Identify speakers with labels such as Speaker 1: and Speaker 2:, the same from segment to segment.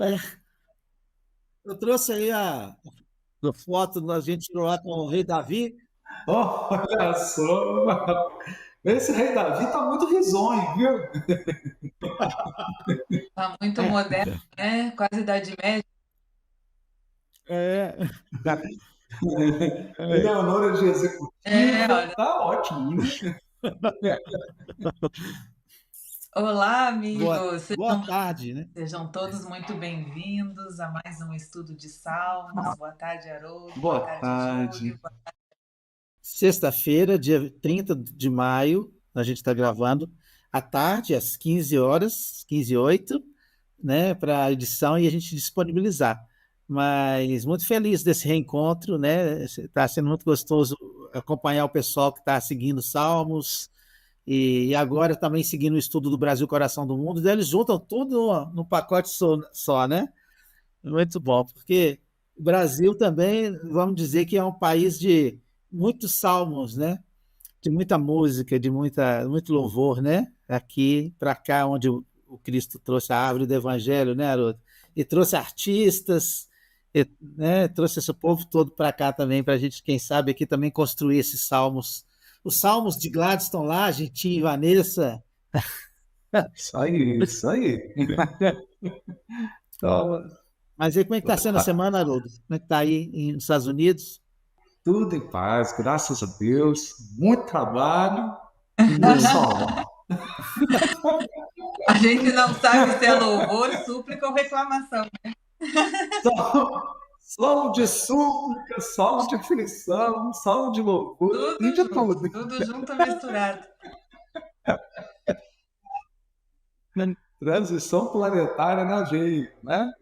Speaker 1: É, eu trouxe aí a foto da gente tirou lá com o rei Davi.
Speaker 2: Olha só, esse rei Davi tá muito risonho, viu?
Speaker 3: Tá muito moderno, né? Quase Idade Média.
Speaker 1: É, é.
Speaker 2: Eleonora de executiva,
Speaker 3: Olha.
Speaker 2: tá ótimo.
Speaker 3: Olá,
Speaker 1: Boa,
Speaker 3: amigos.
Speaker 1: boa tarde, né?
Speaker 3: Sejam todos muito bem-vindos a mais um estudo de Salmos. Boa tarde, Haroldo. Boa
Speaker 2: Boa
Speaker 3: tarde, Júlio.
Speaker 2: tarde.
Speaker 1: Sexta-feira, dia 30 de maio, a gente está gravando à tarde, às 15 horas, 15h08, né, para a edição e a gente disponibilizar. Mas muito feliz desse reencontro, né? Está sendo muito gostoso acompanhar o pessoal que está seguindo Salmos e agora também seguindo o estudo do Brasil, Coração do Mundo. Daí eles juntam tudo no pacote só, né? Muito bom, porque o Brasil também, vamos dizer que é um país de muitos salmos, né? De muita música, muito louvor, né? Aqui para cá, onde o Cristo trouxe a árvore do Evangelho, né, Haroldo? E trouxe artistas, né? Trouxe esse povo todo para cá também, para a gente, quem sabe, aqui também construir esses salmos. Os salmos de Gladys estão lá, Gentinho e Vanessa.
Speaker 2: Isso aí, isso aí.
Speaker 1: Então, mas aí, como é que está sendo a semana, Haroldo? Como é que está aí nos Estados Unidos?
Speaker 2: Tudo em paz, graças a Deus. Muito trabalho e muito sol.
Speaker 3: A gente não sabe se é louvor, súplica ou reclamação.
Speaker 2: Sol de súplica, sol de aflição, sol de loucura, tem de tudo.
Speaker 3: Tudo junto misturado.
Speaker 2: Transição planetária na veia, né?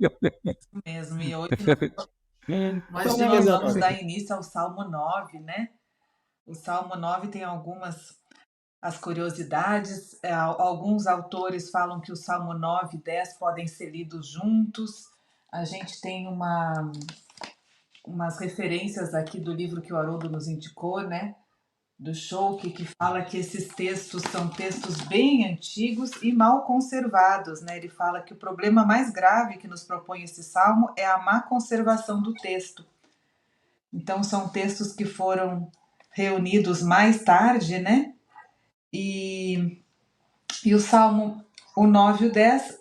Speaker 3: Isso mesmo. E hoje
Speaker 1: Mas diga,
Speaker 3: nós vamos
Speaker 1: Leonor.
Speaker 3: dar início ao Salmo 9, né? O Salmo 9 tem algumas as curiosidades. Alguns autores falam que o Salmo 9 e 10 podem ser lidos juntos. A gente tem umas referências aqui do livro que o Haroldo nos indicou, né? Do Schouck, que fala que esses textos são textos bem antigos e mal conservados, né? Ele fala que o problema mais grave que nos propõe esse salmo é a má conservação do texto. Então, são textos que foram reunidos mais tarde, né? E o Salmo, o 9 e o 10,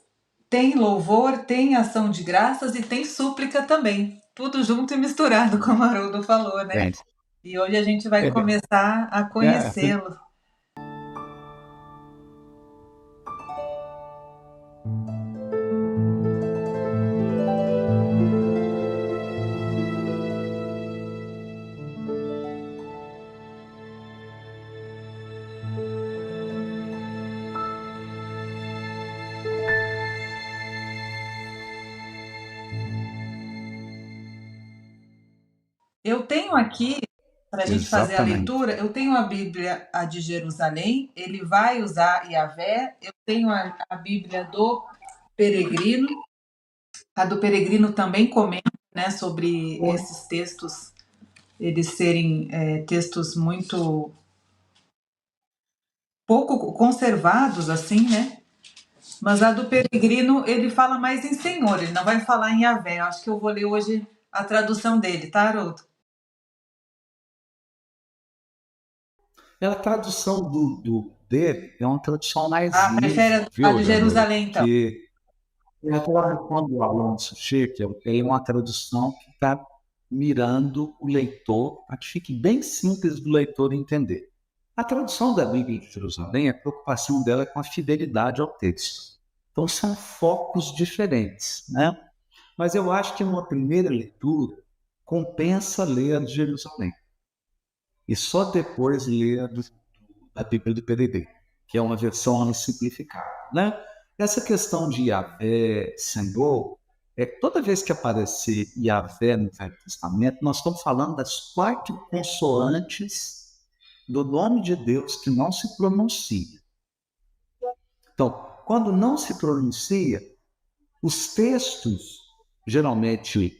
Speaker 3: tem louvor, tem ação de graças e tem súplica também. Tudo junto e misturado, como o Haroldo falou, né? E hoje a gente vai começar a conhecê-lo. Eu tenho aqui, para a gente fazer a leitura, eu tenho a Bíblia, a de Jerusalém, ele vai usar Yahvé, eu tenho a Bíblia do Peregrino, a do Peregrino também comenta, né, sobre esses textos, eles serem textos muito pouco conservados, assim, né? Mas a do Peregrino, ele fala mais em Senhor, ele não vai falar em Yahvé. Eu acho que eu vou ler hoje a tradução dele, tá, Haroldo?
Speaker 2: A tradução dele é uma tradução mais
Speaker 3: prefere
Speaker 2: livre,
Speaker 3: a
Speaker 2: viu,
Speaker 3: de
Speaker 2: Leonor?
Speaker 3: Jerusalém, então.
Speaker 2: Que a tradução do Alonso Schickel é uma tradução que está mirando o leitor para que fique bem simples do leitor entender. A tradução da Bíblia de Jerusalém, a preocupação dela é com a fidelidade ao texto. Então, são focos diferentes, né? Mas eu acho que numa primeira leitura, compensa ler a de Jerusalém. E só depois ler a Bíblia do Peregrino, que é uma versão simplificada, né? Essa questão de Yahvé, Senhor, toda vez que aparecer Yahvé no Velho Testamento, nós estamos falando das 4 consoantes do nome de Deus que não se pronuncia. Então, quando não se pronuncia, os textos, geralmente,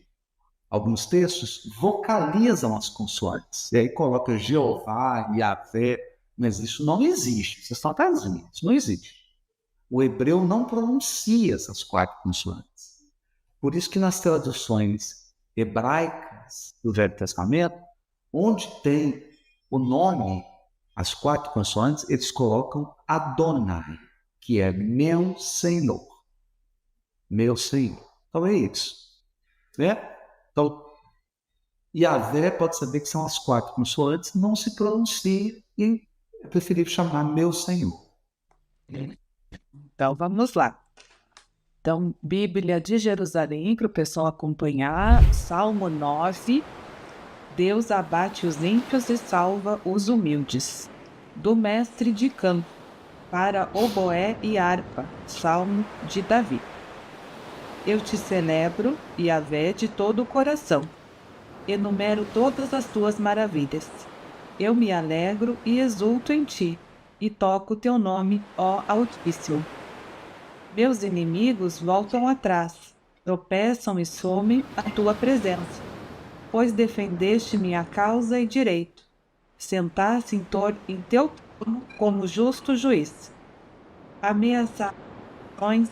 Speaker 2: alguns textos vocalizam as consoantes. E aí coloca Jeová, Yahvé, mas isso não existe. Vocês estão traduzindo, isso não existe. O hebreu não pronuncia essas 4 consoantes. Por isso que nas traduções hebraicas do Velho Testamento, onde tem o nome, as 4 consoantes, eles colocam Adonai, que é meu Senhor. Meu Senhor. Então é isso. Né? Então, Yahvé pode saber que são as 4 consoantes, não se pronuncia e é preferível chamar meu Senhor.
Speaker 4: Então vamos lá. Então, Bíblia de Jerusalém, para o pessoal acompanhar, Salmo 9, Deus abate os ímpios e salva os humildes. Do mestre de canto, para oboé e harpa, Salmo de Davi. Eu te celebro, Yahvé, de todo o coração. Enumero todas as tuas maravilhas. Eu me alegro e exulto em ti, e toco teu nome, ó Altíssimo. Meus inimigos voltam atrás, tropeçam e somem a tua presença, pois defendeste minha causa e direito. Sentaste em teu trono como justo juiz. Ameaçações,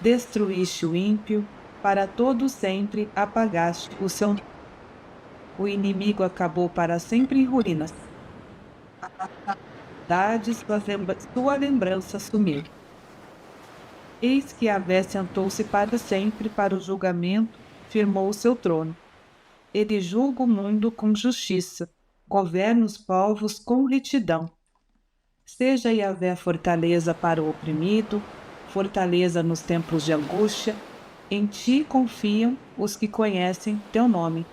Speaker 4: destruíste o ímpio, para todo sempre apagaste o seu nome. O inimigo acabou para sempre em ruínas. Sua lembrança sumiu. Eis que Yahvé sentou-se para sempre para o julgamento, firmou o seu trono. Ele julga o mundo com justiça, governa os povos com retidão. Seja Yahvé fortaleza para o oprimido, fortaleza nos tempos de angústia. Em ti confiam os que conhecem teu nome,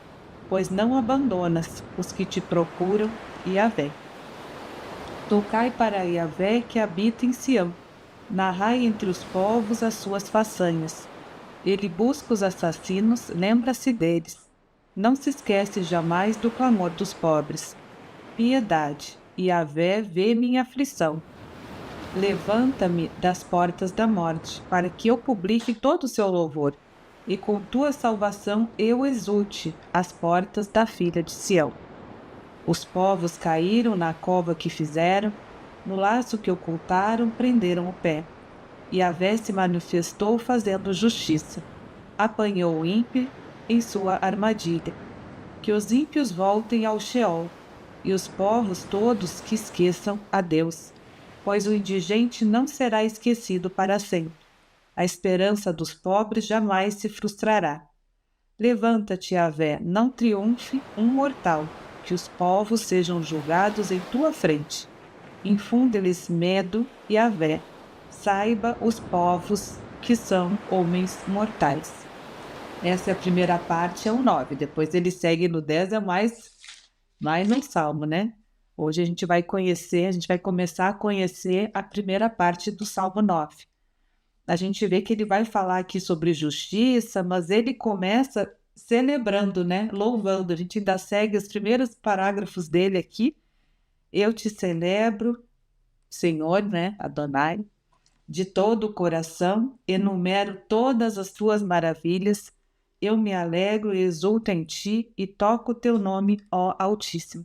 Speaker 4: pois não abandonas os que te procuram, Yahvé. Tocai para Yahvé que habita em Sião. Narrai entre os povos as suas façanhas. Ele busca os assassinos, lembra-se deles. Não se esquece jamais do clamor dos pobres. Piedade, Yahvé vê minha aflição. Levanta-me das portas da morte, para que eu publique todo o seu louvor, e com tua salvação eu exulte às portas da filha de Sião. Os povos caíram na cova que fizeram, no laço que ocultaram, prenderam o pé. Yahvé se manifestou fazendo justiça. Apanhou o ímpio em sua armadilha. Que os ímpios voltem ao Sheol, e os povos todos que esqueçam a Deus. Pois o indigente não será esquecido para sempre. A esperança dos pobres jamais se frustrará. Levanta-te, Yahvé, não triunfe um mortal, que os povos sejam julgados em tua frente. Infunde-lhes medo, Yahvé. Saiba os povos que são homens mortais. Essa é a primeira parte, é o 9. Depois ele segue no 10, é mais um salmo, né? Hoje a gente vai começar a conhecer a primeira parte do Salmo 9. A gente vê que ele vai falar aqui sobre justiça, mas ele começa celebrando, né? Louvando. A gente ainda segue os primeiros parágrafos dele aqui. Eu te celebro, Senhor, né? Adonai, de todo o coração, enumero todas as tuas maravilhas. Eu me alegro e exulto em ti e toco o teu nome, ó Altíssimo.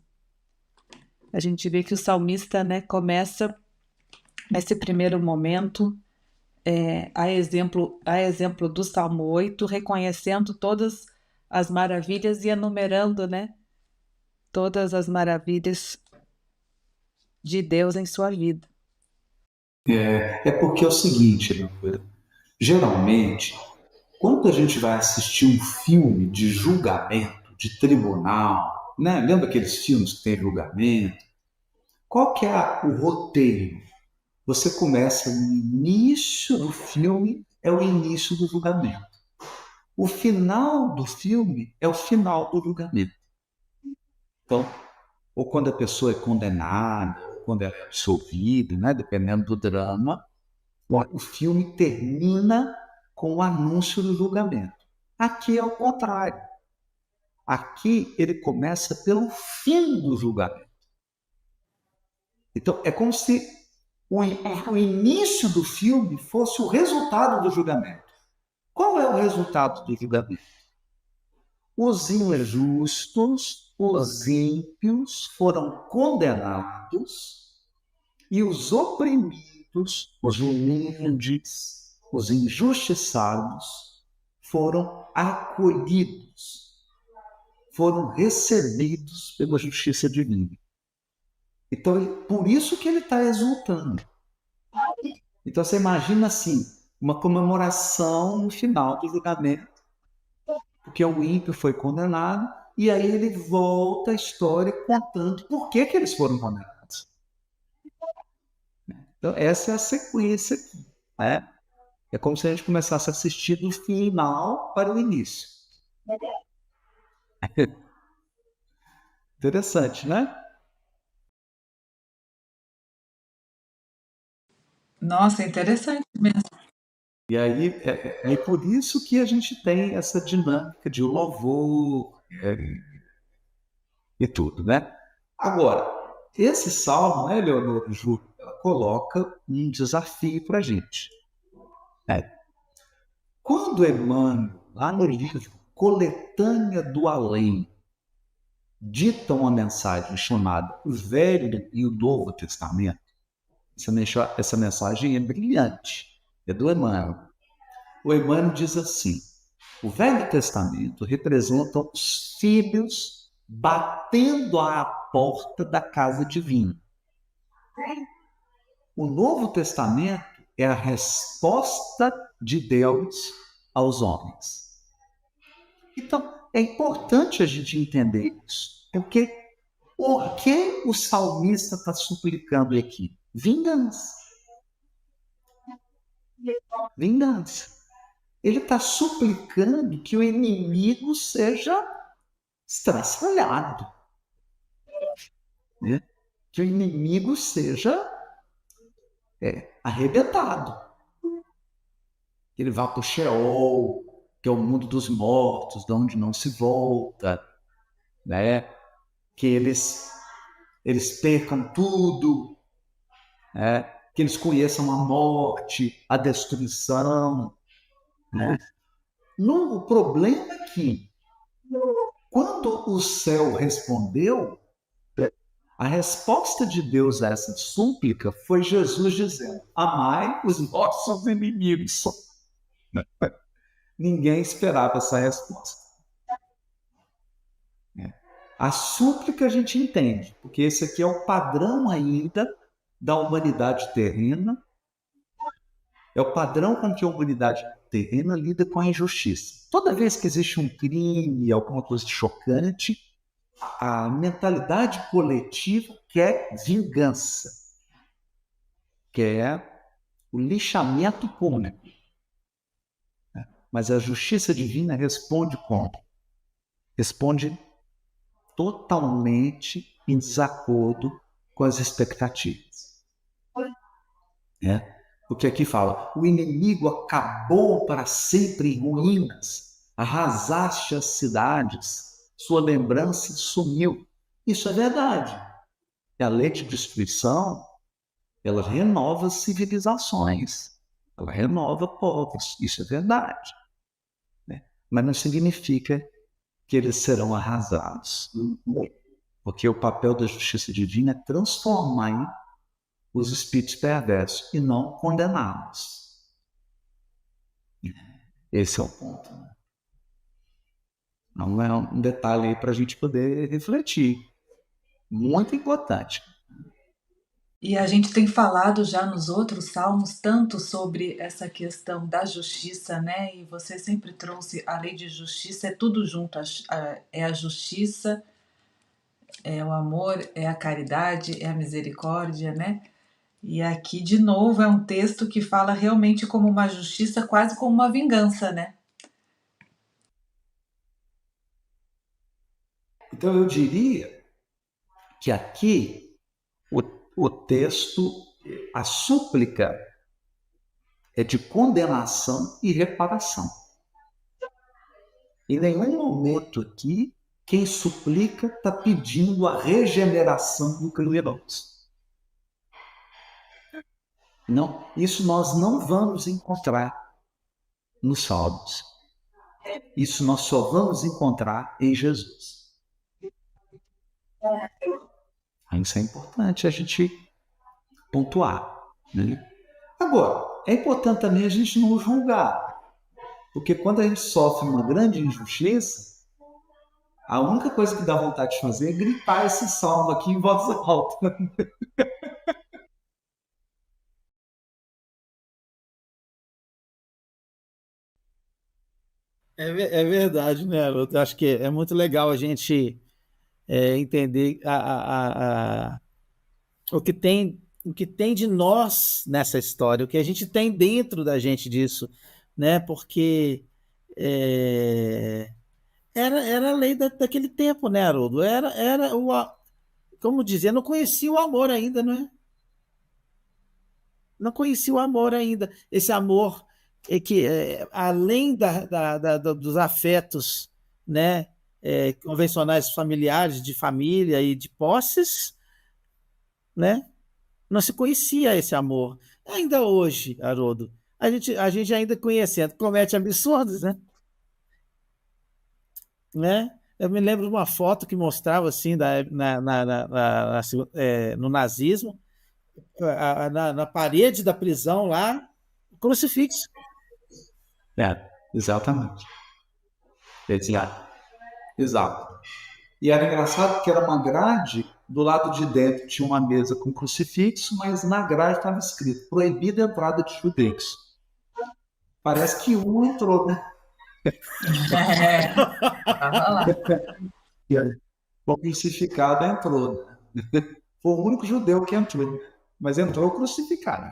Speaker 4: A gente vê que o salmista, né, começa esse primeiro momento, a exemplo do Salmo 8, reconhecendo todas as maravilhas e enumerando, né, todas as maravilhas de Deus em sua vida.
Speaker 2: É porque é o seguinte, Leandro, geralmente, quando a gente vai assistir um filme de julgamento, de tribunal, né? Lembra aqueles filmes que tem julgamento? Qual que é o roteiro? Você começa no início do filme, é o início do julgamento. O final do filme é o final do julgamento. Então, ou quando a pessoa é condenada, ou quando ela é absolvida, né? Dependendo do drama, o filme termina com o anúncio do julgamento. Aqui é o contrário. Aqui ele começa pelo fim do julgamento. Então, é como se o início do filme fosse o resultado do julgamento. Qual é o resultado do julgamento? Os injustos, os ímpios foram condenados e os oprimidos aflitos, os humildes, os injustiçados foram acolhidos, foram recebidos pela justiça divina. Então, por isso que ele está exultando. Então, você imagina assim, uma comemoração no final do julgamento, porque o ímpio foi condenado, e aí ele volta a história contando por que eles foram condenados. Então, essa é a sequência aqui, né? É como se a gente começasse a assistir do final para o início. Interessante, né?
Speaker 3: Nossa, interessante mesmo.
Speaker 2: E aí é por isso que a gente tem essa dinâmica de louvor e tudo, né? Agora, esse salmo, né, Leonor e Ju, ela coloca um desafio para a gente. Quando Emmanuel, lá no livro Coletânea do Além, dita uma mensagem chamada O Velho e o Novo Testamento, essa mensagem é brilhante, é do Emmanuel. O Emmanuel diz assim: o Velho Testamento representa os filhos batendo à porta da casa divina. O Novo Testamento é a resposta de Deus aos homens. Então, é importante a gente entender isso. Porque o que o salmista está suplicando aqui? Vingança. Vingança. Ele está suplicando que o inimigo seja estraçalhado, né? Que o inimigo seja arrebentado. Que ele vá para o Sheol, que é o mundo dos mortos, de onde não se volta, né? Que eles percam tudo, né? Que eles conheçam a morte, a destruição, né? O problema é que, quando o céu respondeu, a resposta de Deus a essa súplica foi Jesus dizendo: amai os vossos inimigos. Ninguém esperava essa resposta. A súplica a gente entende, porque esse aqui é o padrão ainda da humanidade terrena, é o padrão com que a humanidade terrena lida com a injustiça. Toda vez que existe um crime, alguma coisa chocante, a mentalidade coletiva quer vingança, quer o lixamento público. Mas a justiça divina responde como? Responde totalmente em desacordo com as expectativas. Porque aqui fala: o inimigo acabou para sempre em ruínas, arrasaste as cidades, sua lembrança sumiu. Isso é verdade. E a lei de destruição, ela renova civilizações, ela renova povos. Isso é verdade. Mas não significa que eles serão arrasados. Porque o papel da justiça divina é transformar os espíritos perversos e não condená-los. Esse é o ponto. Não é um detalhe aí para a gente poder refletir. Muito importante.
Speaker 3: E a gente tem falado já nos outros salmos tanto sobre essa questão da justiça, né? E você sempre trouxe a lei de justiça, é tudo junto. É a justiça, é o amor, é a caridade, é a misericórdia, né? E aqui, de novo, é um texto que fala realmente como uma justiça, quase como uma vingança, né?
Speaker 2: Então eu diria que aqui o texto, a súplica é de condenação e reparação. Em nenhum momento aqui, quem suplica está pedindo a regeneração do criminoso. Não, isso nós não vamos encontrar nos Salmos. Isso nós só vamos encontrar em Jesus. Isso é importante a gente pontuar, né? Agora, é importante também a gente não julgar, porque quando a gente sofre uma grande injustiça, a única coisa que dá vontade de fazer é gritar esse salmo aqui em voz alta.
Speaker 1: É verdade, né, Haroldo? Eu acho que é muito legal a gente entender o que tem de nós nessa história, o que a gente tem dentro da gente disso, né? Porque é, era a lei daquele tempo, né, Haroldo? Como dizer, não conhecia o amor ainda, não é? Não conhecia o amor ainda. Esse amor além dos afetos, né, convencionais familiares, de família e de posses, né, não se conhecia esse amor. Ainda hoje, Haroldo, a gente ainda conhecendo, comete absurdos, né? Eu me lembro de uma foto que mostrava assim no nazismo, na parede da prisão lá, crucifixo.
Speaker 2: Exatamente. Exato. Exato. E era engraçado porque era uma grade, do lado de dentro tinha uma mesa com crucifixo, mas na grade estava escrito: proibida a entrada de judeus. Parece que um entrou, né?
Speaker 3: Tava lá.
Speaker 2: O crucificado entrou. Foi o único judeu que entrou, mas entrou crucificado.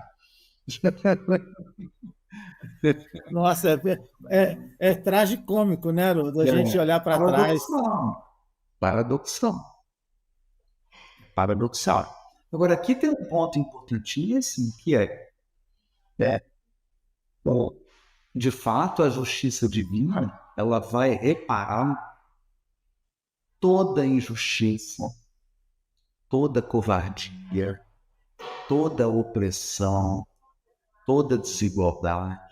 Speaker 1: Nossa, é tragicômico, né, Haroldo? A gente olhar para trás.
Speaker 2: Paradoxal. Paradoxal. Paradoxal. Agora, aqui tem um ponto importantíssimo que é bom, de fato, a justiça divina ela vai reparar toda injustiça, toda covardia, toda opressão, toda desigualdade.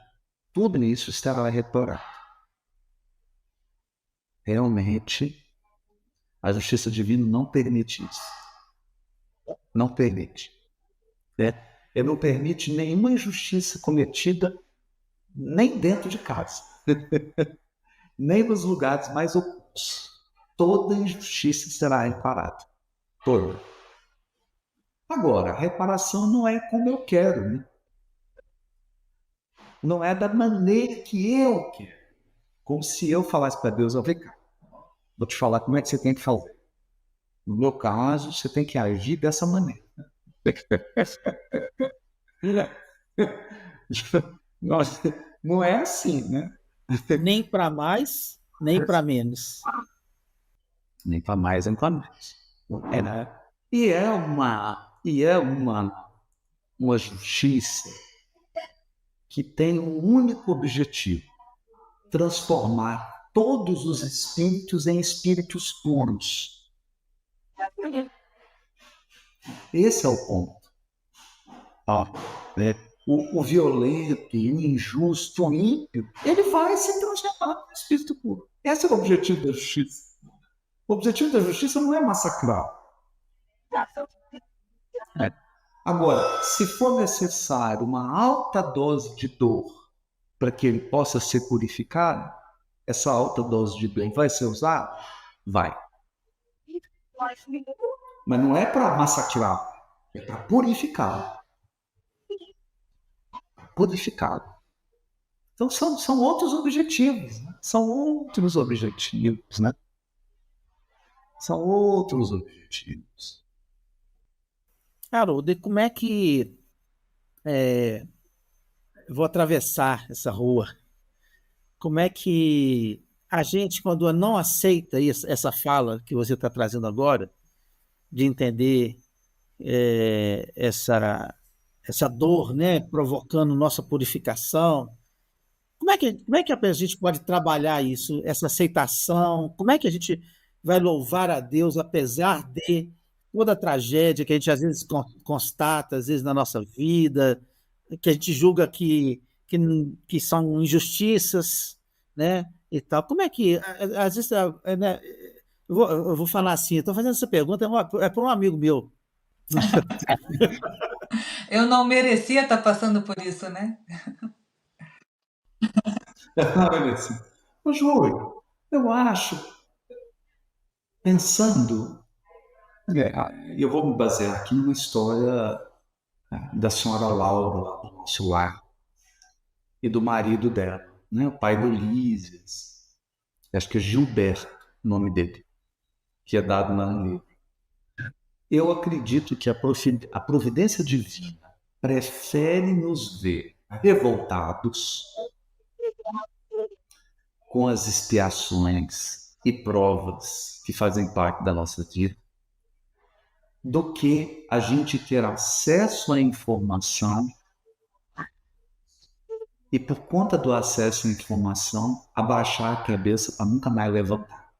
Speaker 2: Tudo isso estará reparado. Realmente, a justiça divina não permite isso. Não permite. Né? Ele não permite nenhuma injustiça cometida nem dentro de casa, nem nos lugares mais ocultos. Toda injustiça será reparada. Toda. Agora, a reparação não é como eu quero, né? Não é da maneira que eu quero. Como se eu falasse para Deus: vem cá, vou te falar como é que você tem que fazer. No meu caso, você tem que agir dessa maneira. Não é assim, né?
Speaker 1: Nem para mais, nem para menos.
Speaker 2: Nem para mais, nem para menos. É, né? E é uma justiça que tem um único objetivo: transformar todos os espíritos em espíritos puros. Esse é o ponto. Né? O violento, o injusto, o ímpio, ele vai se transformar em espírito puro. Esse é o objetivo da justiça. O objetivo da justiça não é massacrar. Agora, se for necessário uma alta dose de dor para que ele possa ser purificado, essa alta dose de dor vai ser usada? Vai. Mas não é para massacrar, é para purificá-lo. Purificá-lo. Então são outros objetivos, né? São outros objetivos, né? São outros objetivos.
Speaker 1: Haroldo, e como é que eu vou atravessar essa rua? Como é que a gente, quando não aceita essa fala que você está trazendo agora, de entender essa dor, né, provocando nossa purificação, como é que a gente pode trabalhar isso, essa aceitação? Como é que a gente vai louvar a Deus apesar de toda a tragédia que a gente às vezes constata, às vezes na nossa vida, que a gente julga que, que são injustiças, né? E tal. Como é que, às vezes, né, eu vou falar assim, estou fazendo essa pergunta, é para um amigo meu.
Speaker 3: Eu não merecia estar passando por isso, né?
Speaker 2: Olha assim. Ô, Júlio, eu acho, pensando, eu vou me basear aqui numa história da senhora Laura, lá do nosso lar, e do marido dela, né? O pai do Lísias, acho que é Gilberto, o nome dele, que é dado lá no livro. Eu acredito que a providência divina prefere nos ver revoltados com as expiações e provas que fazem parte da nossa vida, do que a gente ter acesso à informação e, por conta do acesso à informação, abaixar a cabeça para nunca mais levantar.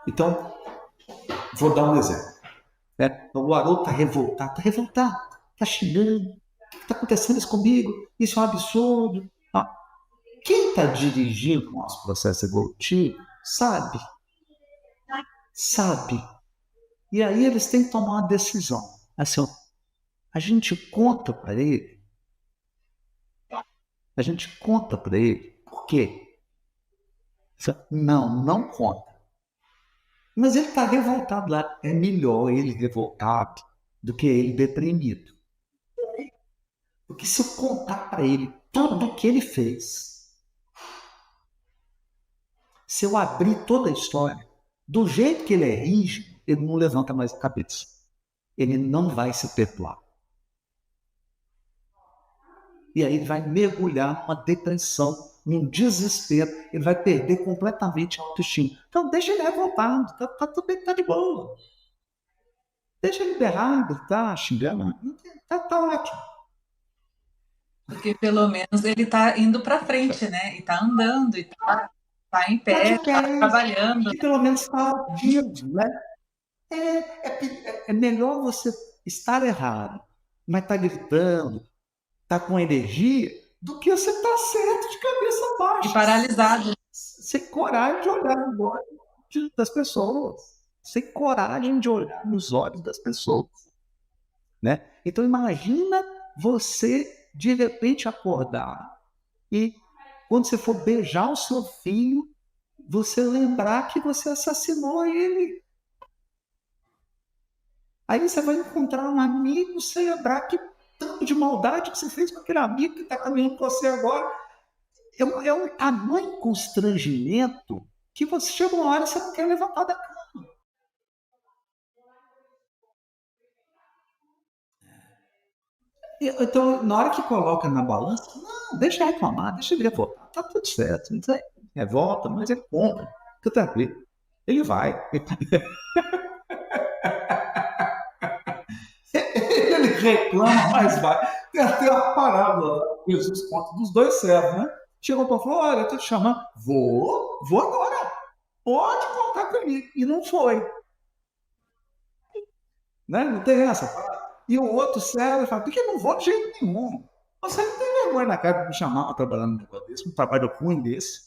Speaker 2: Então, vou dar um exemplo. O Haroldo está revoltado, está xingando, o que está acontecendo isso comigo? Isso é um absurdo. Quem está dirigindo o nosso processo evolutivo sabe. E aí eles têm que tomar uma decisão. Assim, a gente conta para ele. Por quê? Não conta. Mas ele está revoltado lá. É melhor ele revoltado do que ele deprimido. Porque se eu contar para ele tudo o que ele fez, se eu abrir toda a história, do jeito que ele é rígido, ele não levanta mais a cabeça. Ele não vai se perdoar. E aí ele vai mergulhar numa depressão, num desespero, ele vai perder completamente a autoestima. Então deixa ele revoltado, tá tudo bem, tá de boa. Deixa ele berrado, tá xingando, tá ótimo.
Speaker 3: Porque pelo menos ele está indo para frente, né? E está andando, e está em pé, está trabalhando.
Speaker 2: E pelo menos está ativo, né? É melhor você estar errado, mas tá gritando, tá com energia, do que você tá certo de cabeça baixa.
Speaker 3: E paralisado.
Speaker 2: Sem coragem de olhar nos olhos das pessoas. Sem coragem de olhar nos olhos das pessoas. Né? Então imagina você de repente acordar e quando você for beijar o seu filho, você lembrar que você assassinou ele. Aí você vai encontrar um amigo, você lembrar que tanto de maldade que você fez com aquele amigo que está caminhando com você agora. É um tamanho constrangimento que você chega uma hora e você não quer levantar da cama. Então, na hora que coloca na balança, não, deixa ele reclamar, deixa ele revoltar, tá tudo certo. Então, revolta, mas ele compra, fica tranquilo. Ele vai. Ele reclama, mas vai. Tem até uma parábola, Jesus conta dos dois servos, né? Chegou para falar, olha, eu tô te chamando. Vou agora. Pode contar comigo. E não foi. Né? Não tem essa. E o outro servo fala, por que não vou de jeito nenhum? Você não tem vergonha na cara de me chamar para trabalhar num negócio desse, um trabalho ruim desse?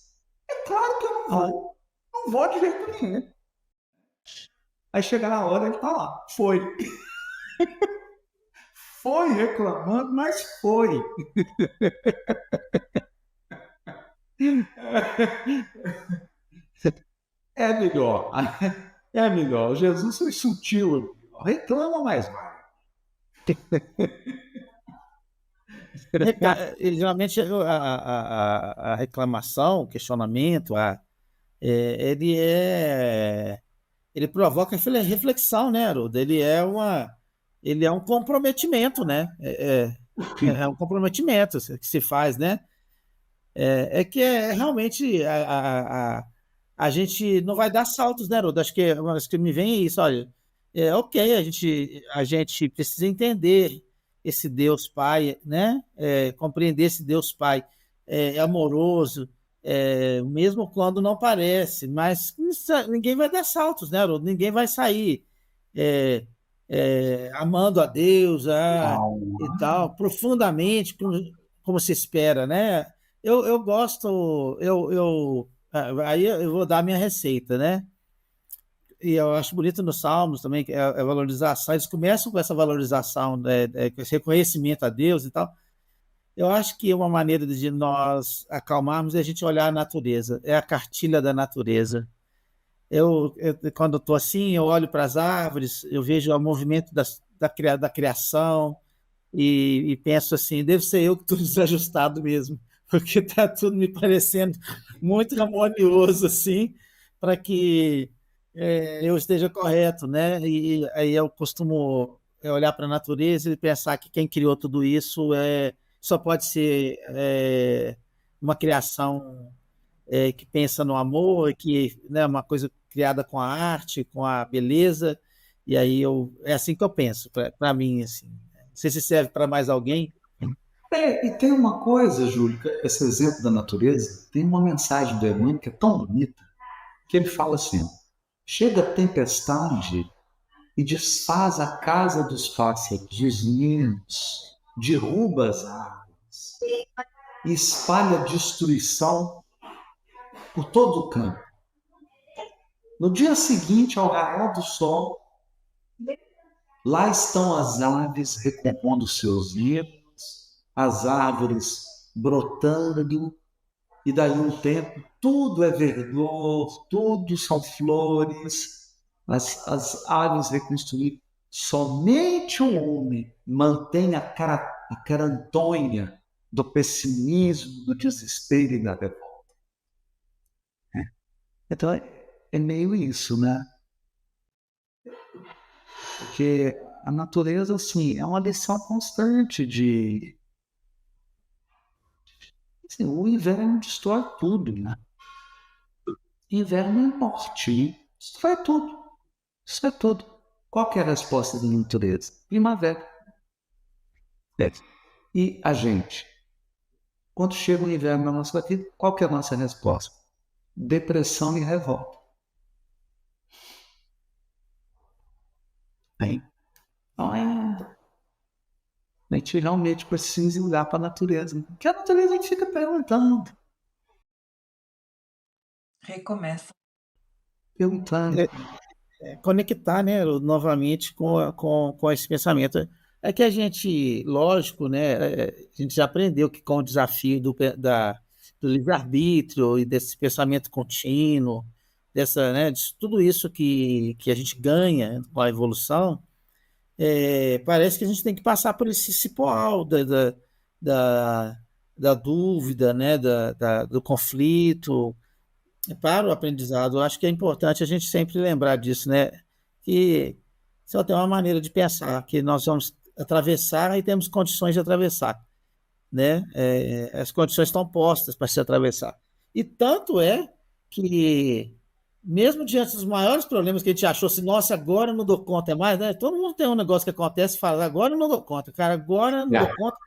Speaker 2: É claro que eu não vou. Não vou de jeito nenhum. Aí chega na hora, ele tá lá. Foi. Foi reclamando, mas foi. É melhor. É melhor. Jesus foi sutil. Reclama, mas vai.
Speaker 1: Geralmente a reclamação, o questionamento, ele ele provoca reflexão, né, Haroldo? Ele é um comprometimento, né? É um comprometimento que se faz, né? Que realmente a gente não vai dar saltos, né, Haroldo? Acho que uma vez que me vem é isso, olha, ok, a gente precisa entender esse Deus Pai, né? Compreender esse Deus Pai amoroso, mesmo quando não parece, mas ninguém vai dar saltos, né, Haroldo? Ninguém vai sair amando a Deus e tal, profundamente, como se espera, né? Eu gosto, aí eu vou dar a minha receita, né? e eu acho bonito nos Salmos também, que é a valorização, eles começam com essa valorização, com esse reconhecimento a Deus e tal. Eu acho que uma maneira de nós acalmarmos é a gente olhar a natureza, é a cartilha da natureza. Quando eu estou assim, eu olho para as árvores, eu vejo o movimento da criação e penso assim, deve ser eu que estou desajustado mesmo, porque está tudo me parecendo muito harmonioso assim, para que eu esteja correto, né? E aí eu costumo olhar para a natureza e pensar que quem criou tudo isso só pode ser uma criação que pensa no amor, que né, uma coisa criada com a arte, com a beleza, e aí é assim que eu penso, para mim, assim. Não sei se serve para mais alguém.
Speaker 2: E tem uma coisa, Júlio, esse exemplo da natureza, tem uma mensagem do Emmanuel que é tão bonita, que ele fala assim: chega a tempestade e desfaz a casa dos pássaros, dos ninhos, derruba as árvores e espalha destruição por todo o campo. No dia seguinte, ao raiar do sol, lá estão as aves recompondo seus ninhos, as árvores brotando, e daí um tempo tudo é verdor, tudo são flores, as aves reconstruídas. Somente o homem mantém a carantonha do pessimismo, do desespero e da revolta. Então é meio isso, né? Porque a natureza, assim, é uma lição constante de... Assim, o inverno destrói tudo, né? Inverno é morte. Isso é tudo. Isso é tudo. Qual que é a resposta da natureza? Primavera. E a gente? Quando chega o inverno na nossa vida, qual que é a nossa resposta? Depressão e revolta. Bem, então a gente realmente precisa olhar para a natureza. Porque a natureza a gente fica perguntando.
Speaker 3: Recomeça.
Speaker 2: Perguntando.
Speaker 1: Conectar, né, novamente com esse pensamento. É que a gente, lógico, né, a gente já aprendeu que com o desafio do livre-arbítrio e desse pensamento contínuo, né, de tudo isso que a gente ganha com a evolução, parece que a gente tem que passar por esse cipoal da, da dúvida, né, do conflito, para o aprendizado. Eu acho que é importante a gente sempre lembrar disso, né? Que só tem uma maneira de pensar, que nós vamos atravessar e temos condições de atravessar, né? As condições estão postas para se atravessar. E tanto é que, mesmo diante dos maiores problemas que a gente achou assim, nossa, agora eu não dou conta mais, né? Todo mundo tem um negócio que acontece e fala, agora eu não dou conta, cara, agora eu não dou conta.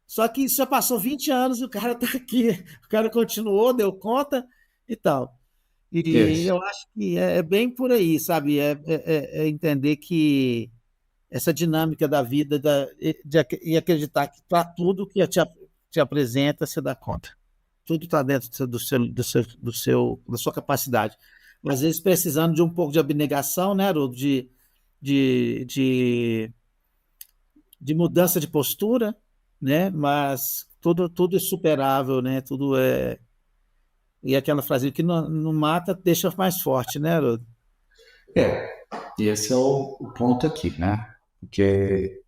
Speaker 1: Só que isso já passou 20 anos e o cara está aqui, o cara continuou, deu conta e tal. E
Speaker 2: Isso.
Speaker 1: eu acho que é bem por aí, sabe? É entender que essa dinâmica da vida e acreditar que para tudo que te apresenta, você dá conta. Tudo está dentro da sua capacidade. Às vezes precisando de um pouco de abnegação, né, Haroldo? De, de, de mudança de postura, né? Mas tudo é superável, né? Tudo é. E aquela frase que não mata, deixa mais forte, né, Haroldo?
Speaker 2: E esse é o ponto aqui, né? Porque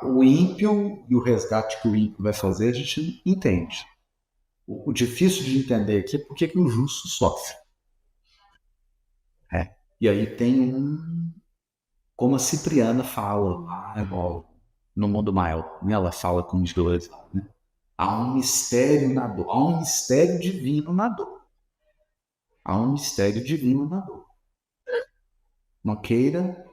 Speaker 2: o ímpio e o resgate que o ímpio vai fazer, a gente entende. O difícil de entender aqui é por que o justo sofre. E aí tem como a Cipriana fala lá no Mundo Maior, né? Ela fala com os dois, né? Há um mistério na dor, há um mistério divino na dor. Há um mistério divino na dor. Não queira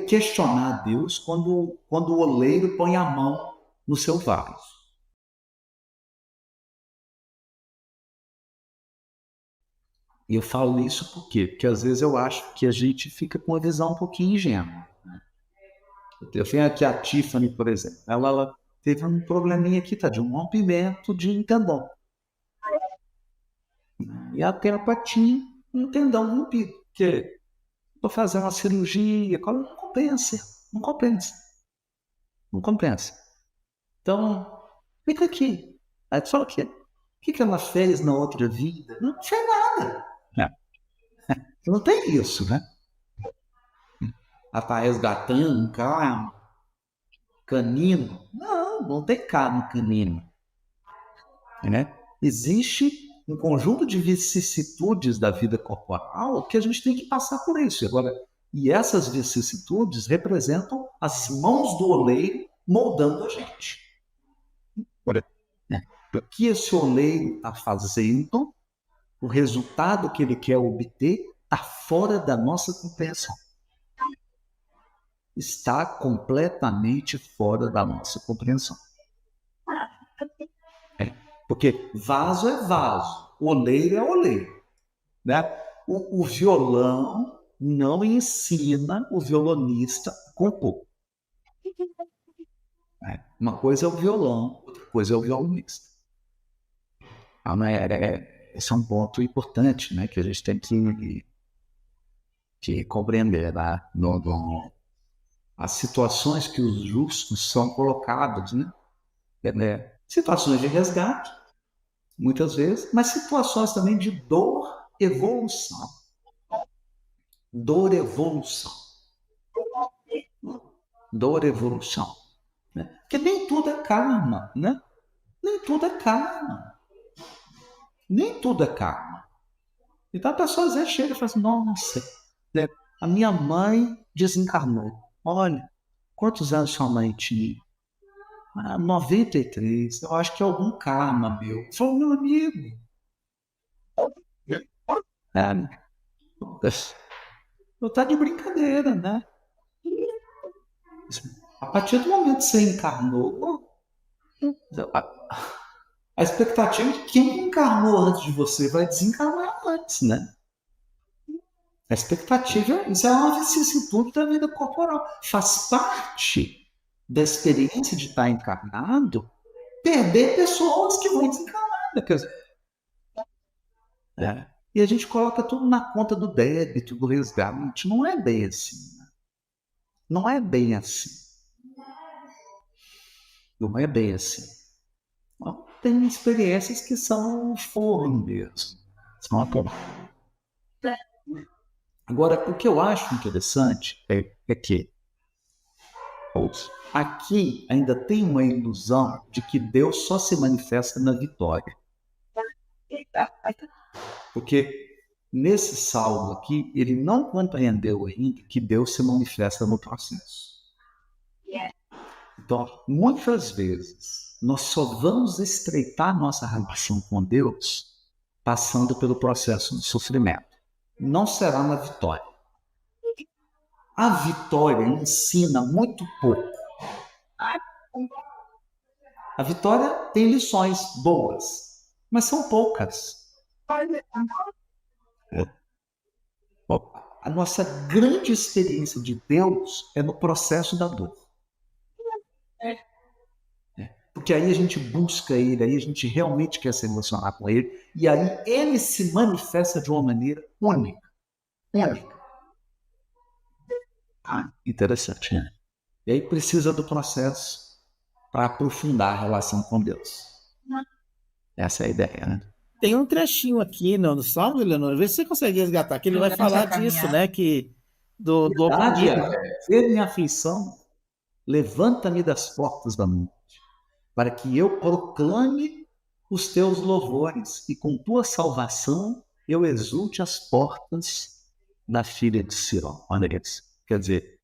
Speaker 2: questionar Deus quando o oleiro põe a mão no seu vaso. E eu falo isso por quê? Porque às vezes eu acho que a gente fica com uma visão um pouquinho ingênua. Eu tenho aqui a Tiffany, por exemplo. Ela teve um probleminha aqui, tá? De um rompimento de tendão. E ela tem a patinha um tendão rompido. porque vou fazer uma cirurgia, não compensa, não compensa, não compensa. Então, fica aqui. Aí tu fala o que ela fez na outra vida? Não fez nada. Não tem isso, né? Ela está resgatando um carro canino. Não tem carne canino. Né? Existe um conjunto de vicissitudes da vida corporal que a gente tem que passar por isso. Agora, e essas vicissitudes representam as mãos do oleiro moldando a gente. O que esse oleiro está fazendo, o resultado que ele quer obter, está fora da nossa compreensão. Está completamente fora da nossa compreensão. Porque vaso é vaso, oleiro é oleiro. Né? O violão não ensina o violonista a compor. Uma coisa é o violão, outra coisa é o violonista. Esse é um ponto importante, né, que a gente tem que compreender. Né? As situações que os justos são colocados, né? Situações de resgate, muitas vezes, mas situações também de dor, evolução. Dor, evolução. Dor, evolução. Né? Porque nem tudo é karma, né? Nem tudo é karma. Nem tudo é karma. Então a pessoa às vezes chega e fala assim, nossa, a minha mãe desencarnou. Olha, quantos anos sua mãe tinha? 93. Eu acho que é algum karma meu. Eu falo, meu amigo. Eu tá de brincadeira, né? A partir do momento que você encarnou, a expectativa é que quem encarnou antes de você vai desencarnar antes, né? A expectativa, isso é uma vicissitude da vida corporal. Faz parte da experiência de estar encarnado perder pessoas que vão desencarnar. E a gente coloca tudo na conta do débito, do resgate. Não é bem assim. Não é bem assim. Não é bem assim. Tem experiências que são foram mesmo. São a Agora, o que eu acho interessante é que aqui ainda tem uma ilusão de que Deus só se manifesta na vitória. Porque nesse salmo aqui, ele não compreendeu ainda que Deus se manifesta no processo. Então, muitas vezes, nós só vamos estreitar nossa relação com Deus passando pelo processo de sofrimento. Não será na vitória. A vitória ensina muito pouco. A vitória tem lições boas, mas são poucas. A nossa grande experiência de Deus é no processo da dor. Porque aí a gente busca Ele, aí a gente realmente quer se emocionar com Ele, e aí Ele se manifesta de uma maneira única. Interessante, né? E aí precisa do processo para aprofundar a relação com Deus. Essa é a ideia, né?
Speaker 1: Tem um trechinho aqui no Salmo, Leonor, vê se você consegue resgatar, que ele vai falar disso, né? Que do
Speaker 2: ver minha aflição, levanta-me das portas da morte, para que eu proclame os teus louvores, e com tua salvação eu exulte as portas da filha de Sião. Olha isso. Quer dizer,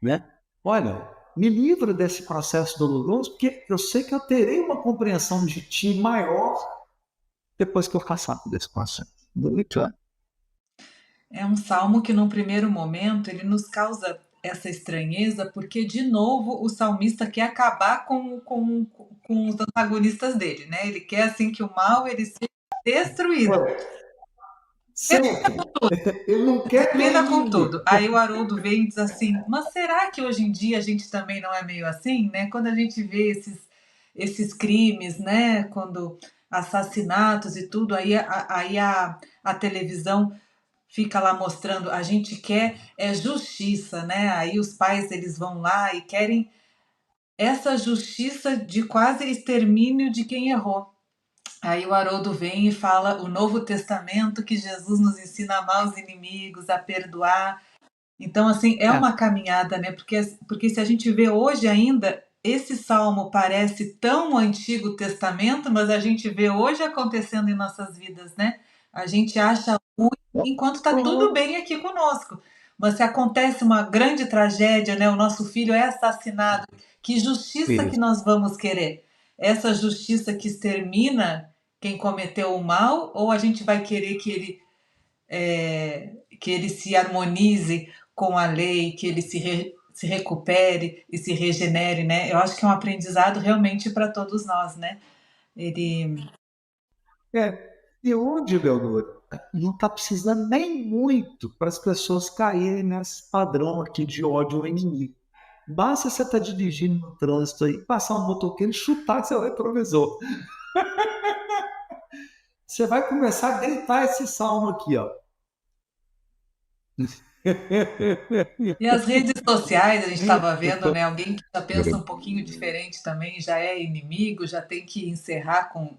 Speaker 2: né? Olha, me livra desse processo doloroso, porque eu sei que eu terei uma compreensão de ti maior depois que eu passar por esse processo.
Speaker 3: É um salmo que, num primeiro momento, ele nos causa essa estranheza, porque, de novo, o salmista quer acabar com os antagonistas dele, né? Ele quer, assim, que o mal ele seja destruído.
Speaker 2: Sempre. Ele não quer
Speaker 3: termina com tudo. Aí o Haroldo vem e diz assim, mas será que hoje em dia a gente também não é meio assim, né? Quando a gente vê esses crimes, né? Quando assassinatos e tudo, aí a televisão fica lá mostrando, a gente quer justiça, né? Aí os pais eles vão lá e querem essa justiça de quase extermínio de quem errou. Aí o Haroldo vem e fala o Novo Testamento que Jesus nos ensina a amar os inimigos, a perdoar. Então, assim, é
Speaker 1: É,
Speaker 3: uma caminhada, né? Porque se a gente vê hoje ainda, esse salmo parece tão Antigo Testamento, mas a gente vê hoje acontecendo em nossas vidas, né? A gente acha ruim enquanto está tudo bem aqui conosco. Mas se acontece uma grande tragédia, né? O nosso filho é assassinado, que justiça que
Speaker 2: Isso.
Speaker 3: nós vamos querer? Essa justiça que extermina quem cometeu o mal, ou a gente vai querer que ele se harmonize com a lei, que ele se recupere e se regenere, né? Eu acho que é um aprendizado realmente para todos nós, né? Ele
Speaker 2: E onde, Leonor, não está precisando nem muito para as pessoas caírem nesse padrão aqui de ódio ao inimigo. Basta você estar dirigindo no trânsito aí, passar um motoqueiro e chutar seu retrovisor. Você vai começar a gritar esse salmo aqui, ó.
Speaker 3: E as redes sociais, a gente estava vendo, né? Alguém que já pensa um pouquinho diferente também já é inimigo, já tem que encerrar com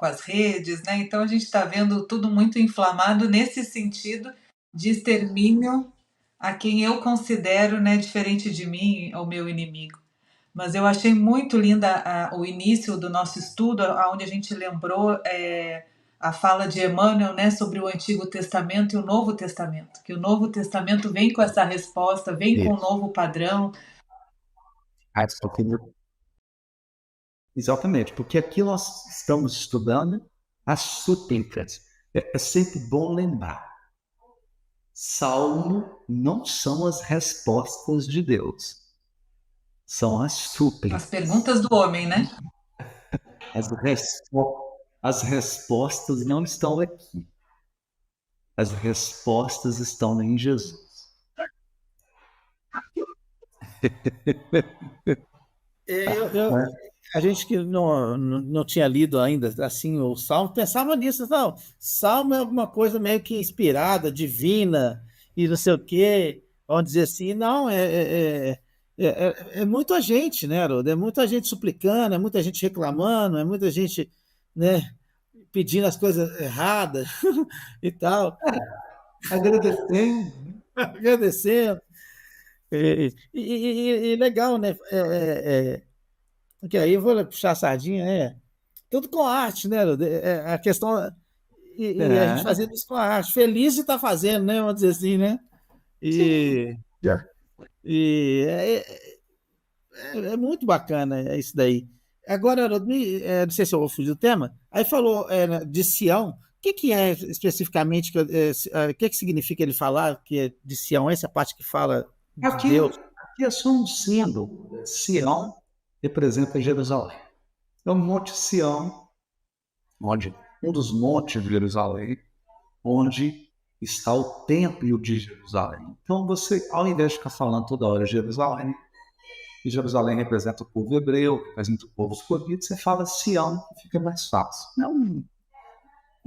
Speaker 3: as redes, né? Então a gente está vendo tudo muito inflamado nesse sentido de extermínio a quem eu considero, né, diferente de mim, o meu inimigo. Mas eu achei muito linda o início do nosso estudo, onde a gente lembrou a fala de Emmanuel, né, sobre o Antigo Testamento e o Novo Testamento, que o Novo Testamento vem com essa resposta, vem com um
Speaker 2: Isso.
Speaker 3: novo padrão.
Speaker 2: Exatamente, porque aqui nós estamos estudando as súplicas. É sempre bom lembrar. Salmo não são as respostas de Deus, são as
Speaker 3: As
Speaker 2: súplicas.
Speaker 3: perguntas do homem, né?
Speaker 2: As respostas não estão aqui. As respostas estão em Jesus.
Speaker 1: eu, a gente que não tinha lido ainda assim o Salmo, pensava nisso, não. Salmo é alguma coisa meio que inspirada, divina, e não sei o quê, vamos dizer assim, não, é muita gente, né, Haroldo? É muita gente suplicando, é muita gente reclamando, é muita gente, né, pedindo as coisas erradas e tal,
Speaker 2: Agradecendo.
Speaker 1: agradecendo. E legal, né? Porque aí eu vou puxar a sardinha, né? Tudo com arte, né? A questão. E a gente
Speaker 2: É,
Speaker 1: fazendo isso com a arte. Feliz de estar fazendo, né? Vamos dizer assim, né?
Speaker 2: sim.
Speaker 1: E, e é muito bacana isso daí. Agora, Haroldo, não sei se eu vou fugir do tema. Aí falou de Sião. O que é especificamente, o que significa ele falar que é de Sião? Essa parte que fala de
Speaker 2: Aqui,
Speaker 1: Deus.
Speaker 2: aqui é só um símbolo. Sião representa Jerusalém. É o Monte Sião, onde um dos montes de Jerusalém, onde está o templo de Jerusalém. Então você, ao invés de ficar falando toda hora Jerusalém, e Jerusalém representa o povo hebreu, representa o povo escolhido, você fala Sião, que fica mais fácil. É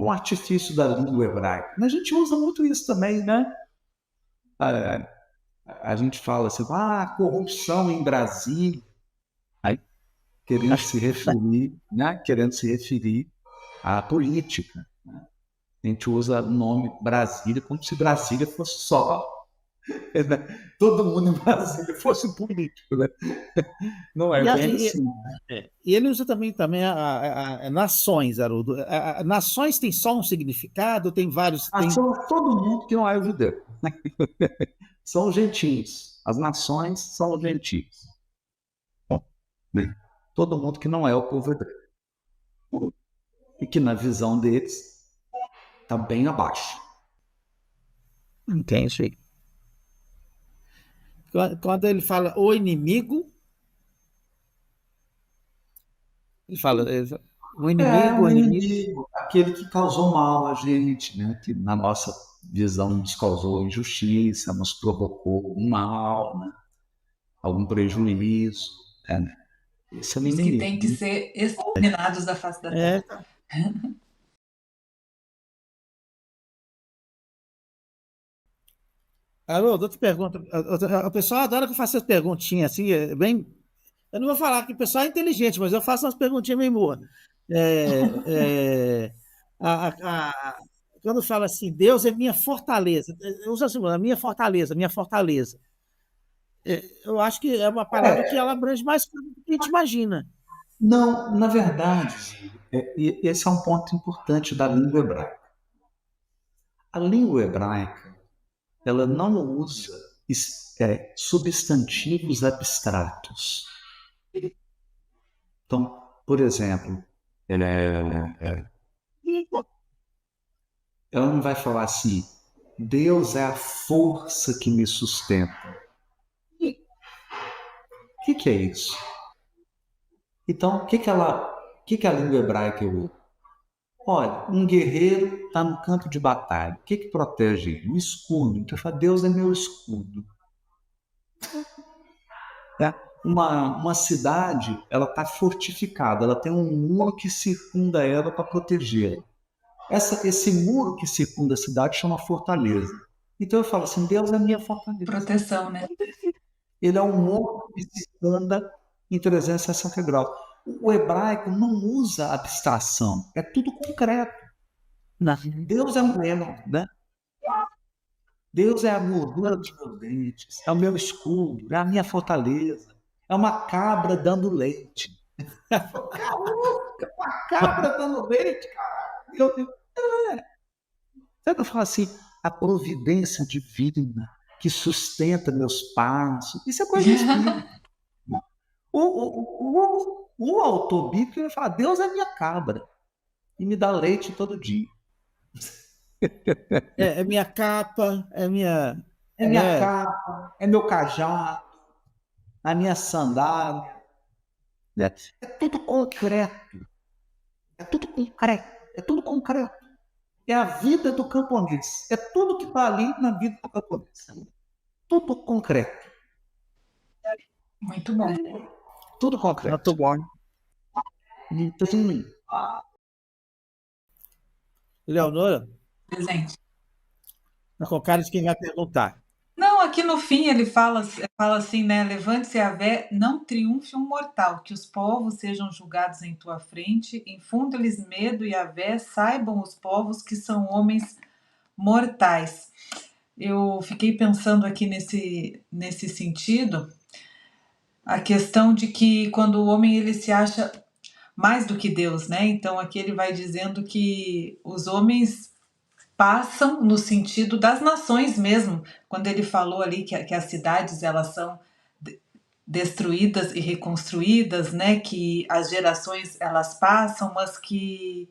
Speaker 2: um artifício da língua hebraica. Mas a gente usa muito isso também, né? A, a gente fala assim, corrupção em Brasília, aí, querendo se referir à política. A gente usa o nome Brasília como se Brasília fosse só, né? Todo mundo em Brasília fosse político, né? Não é
Speaker 1: E,
Speaker 2: bem assim.
Speaker 1: e ele usa também a nações, Haroldo. Nações tem só um significado, tem vários. Tem...
Speaker 2: Nação é todo mundo que não é judeu. São gentios. As nações são gentios. Né? Todo mundo que não é o povo hebreu. E que na visão deles está bem abaixo.
Speaker 1: Entendi. Quando ele fala o inimigo,
Speaker 2: É,
Speaker 1: o
Speaker 2: o
Speaker 1: inimigo.
Speaker 2: inimigo, aquele que causou mal a gente, né? Que na nossa visão nos causou injustiça, nos provocou um mal, né? Algum prejuízo. Né? Esse é o
Speaker 3: Os que têm que
Speaker 2: inimigo.
Speaker 3: ser exterminados da face da terra.
Speaker 1: É, Haroldo, outra pergunta. O pessoal adora que eu faça essas perguntinhas assim, bem. Eu não vou falar que o pessoal é inteligente, mas eu faço umas perguntinhas meio boas. É, é, quando fala assim, Deus é minha fortaleza, eu uso assim, a minha fortaleza. Eu acho que é uma palavra que
Speaker 2: É,
Speaker 1: ela abrange mais coisa do que a gente imagina.
Speaker 2: não, na verdade, e esse é um ponto importante da língua hebraica. A língua hebraica, ela não usa substantivos abstratos. Então, por exemplo, ela não vai falar assim, Deus é a força que me sustenta. O que é isso? Então, o que a língua hebraica usa? Olha, um guerreiro está no campo de batalha. O que protege ele? O escudo. Então, fala, Deus é meu escudo. É. Uma cidade, ela está fortificada, ela tem um muro que circunda ela para proteger. Esse muro que circunda a cidade chama fortaleza. Então eu falo assim, Deus é a minha fortaleza.
Speaker 3: Proteção, né?
Speaker 2: Ele é um muro que circunda em 360 graus. O hebraico não usa abstração, é tudo concreto. Deus é um lema, né? Deus é a gordura dos meus dentes, é o meu escudo, é a minha fortaleza, é uma cabra dando leite. Uma cabra dando leite, cara. Sabe, eu falo assim, a providência divina que sustenta meus passos, isso é coisa do Espírito. O autor bíblico ele fala, Deus é minha cabra e me dá leite todo dia.
Speaker 1: É minha capa, é minha.
Speaker 2: É minha
Speaker 1: Né?
Speaker 2: capa, é meu cajado, a minha sandália. Né? É tudo concreto. É tudo concreto. É tudo concreto. É a vida do camponês. É tudo que está ali na vida do camponês. Tudo concreto.
Speaker 3: Muito bom.
Speaker 2: Tudo concreto.
Speaker 1: Muito bom.
Speaker 2: Então,
Speaker 1: Leonora,
Speaker 3: Presente.
Speaker 1: tá com cara de quem vai perguntar.
Speaker 3: Não, aqui no fim ele fala assim, né? Levante-se, Yahvé, não triunfe um mortal, que os povos sejam julgados em tua frente, infunda-lhes medo, Yahvé, saibam os povos que são homens mortais. Eu fiquei pensando aqui nesse sentido, a questão de que quando o homem ele se acha mais do que Deus, né? Então aqui ele vai dizendo que os homens passam no sentido das nações mesmo, quando ele falou ali que as cidades elas são destruídas e reconstruídas, né? Que as gerações elas passam, mas que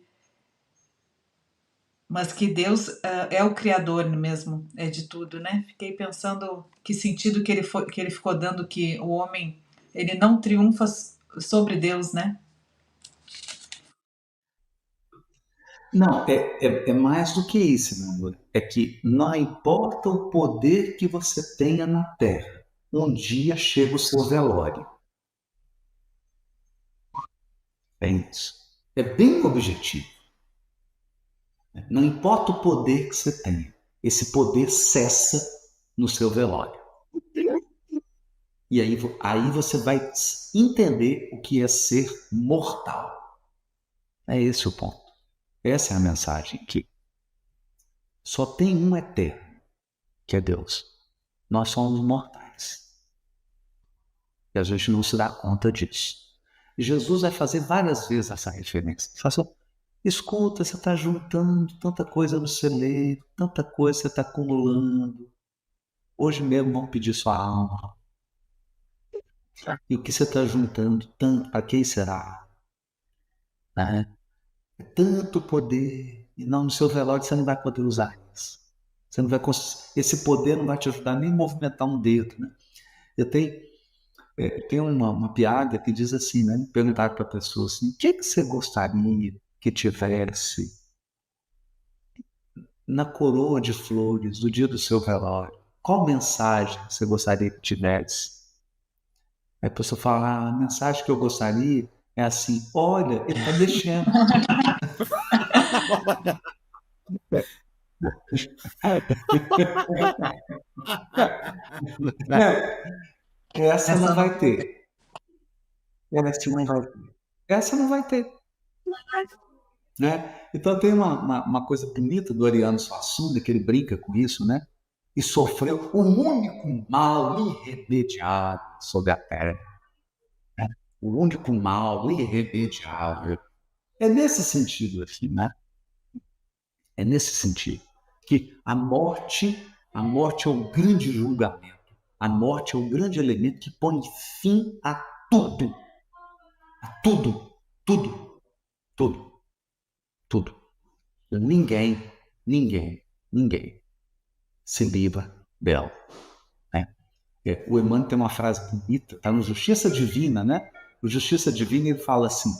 Speaker 3: Deus é o criador mesmo, é de tudo, né? Fiquei pensando que sentido que ele ficou dando que o homem ele não triunfa sobre Deus, né?
Speaker 2: não, é mais do que isso, meu amor. É que não importa o poder que você tenha na terra, um dia chega o seu velório. É isso. É bem objetivo. Não importa o poder que você tenha, esse poder cessa no seu velório. E aí você vai entender o que é ser mortal. É esse o ponto. Essa é a mensagem aqui. Só tem um eterno, que é Deus. Nós somos mortais. E a gente não se dá conta disso. E Jesus vai fazer várias vezes essa referência. Ele fala assim, escuta, você está juntando tanta coisa no celeiro, tanta coisa você está acumulando. Hoje mesmo vão pedir sua alma. E o que você está juntando, tanto, para quem será? Né? É tanto poder. E não, no seu velório você não vai poder usar isso. Você não vai, esse poder não vai te ajudar nem a movimentar um dedo. Né? Eu tenho uma piada que diz assim, né? Perguntar para a pessoa assim, o que você gostaria que tivesse na coroa de flores do dia do seu velório? Qual mensagem você gostaria que tivesse? Aí a pessoa fala, a mensagem que eu gostaria é assim, olha, ele está mexendo. Essa não vai ter. Essa não vai ter. Essa não vai ter. Né? Então tem uma coisa bonita do Ariano Suassuna, que ele brinca com isso, né? E sofreu o único mal irremediável sobre a Terra. Né? O único mal irremediável. É nesse sentido, assim, né? É nesse sentido que a morte é o grande julgamento. A morte é o grande elemento que põe fim a tudo. A tudo. Tudo. Tudo. Tudo. Ninguém se livra dela. Né? O Emmanuel tem uma frase bonita, está no Justiça Divina, né? O Justiça Divina ele fala assim: